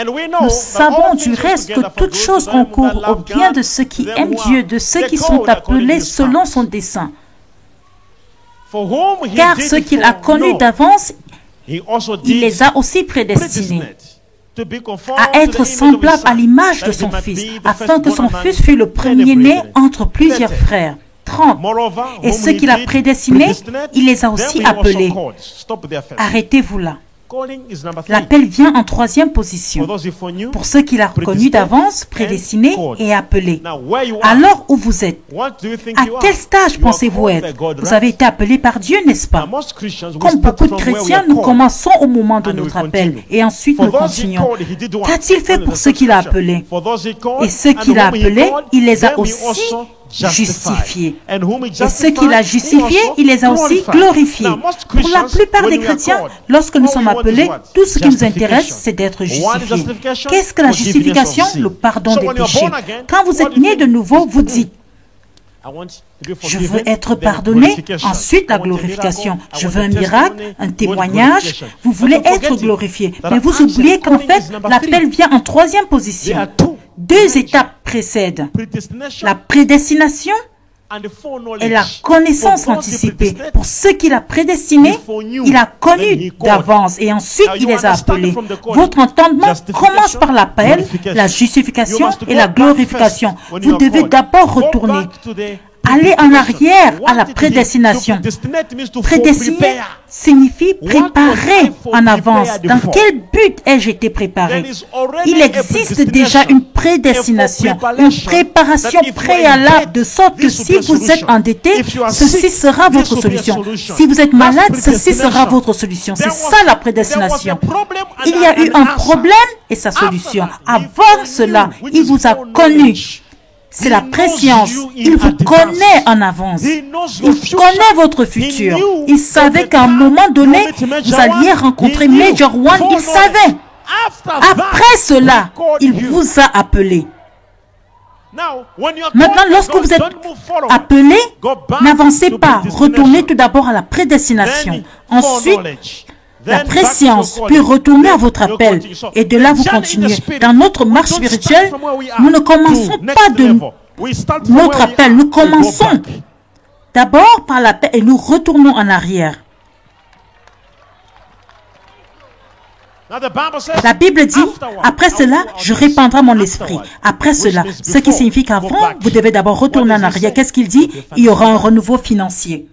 Nous savons du reste que toutes choses concourent au bien de ceux qui aiment Dieu, de ceux qui sont appelés selon son dessein. Car ceux qu'il a connus d'avance, il les a aussi prédestinés à être semblables à l'image de son Fils, afin que son Fils fût le premier-né entre plusieurs frères. 30. Et ceux qu'il a prédestinés, il les a aussi appelés. Arrêtez-vous là. L'appel vient en troisième position. Pour ceux qu'il a reconnus d'avance, prédestinés et appelés. Alors où vous êtes? À quel stage pensez-vous être? Vous avez été appelé par Dieu, n'est-ce pas? Comme beaucoup de chrétiens, nous commençons au moment de notre appel et ensuite nous continuons. Qu'a-t-il fait pour ceux qu'il a appelés? Et ceux qu'il a appelés, il les a aussi justifiés. Et ceux qu'il a justifiés, il les a aussi glorifiés. Pour la plupart des chrétiens, lorsque nous sommes appelés, tout ce qui nous intéresse, c'est d'être justifiés. Qu'est-ce que la justification? Le pardon des péchés. Quand vous êtes né de nouveau, vous dites: je veux être pardonné, ensuite la glorification. Je veux un miracle, un témoignage. Vous voulez être glorifié. Mais vous oubliez qu'en fait, l'appel vient en troisième position. Deux étapes précèdent: la prédestination et la connaissance anticipée. Pour ceux qu'il a prédestinés, il a connu d'avance et ensuite il les a appelés. Votre entendement commence par l'appel, la justification et la glorification. Vous devez d'abord retourner. Aller en arrière à la prédestination. Prédestiner signifie préparer en avance. Dans quel but ai-je été préparé? Il existe déjà une prédestination, une préparation préalable, de sorte que si vous êtes endetté, ceci sera votre solution. Si vous êtes malade, ceci sera votre solution. C'est ça la prédestination. Il y a eu un problème et sa solution. Avant cela, il vous a connu. C'est la préscience. Il vous connaît en avance. Il connaît votre futur. Il savait qu'à un moment donné, vous alliez rencontrer Major One. Il savait. Après cela, il vous a appelé. Maintenant, lorsque vous êtes appelé, n'avancez pas. Retournez tout d'abord à la prédestination. Ensuite, la préscience, puis retournez à votre appel. Et de là, vous continuez. Dans notre marche spirituelle, nous ne commençons pas de notre appel. Nous commençons d'abord par l'appel et nous retournons en arrière. La Bible dit, après cela, je répandrai mon esprit. Après cela, ce qui signifie qu'avant, vous devez d'abord retourner en arrière. Qu'est-ce qu'il dit? Il y aura un renouveau financier.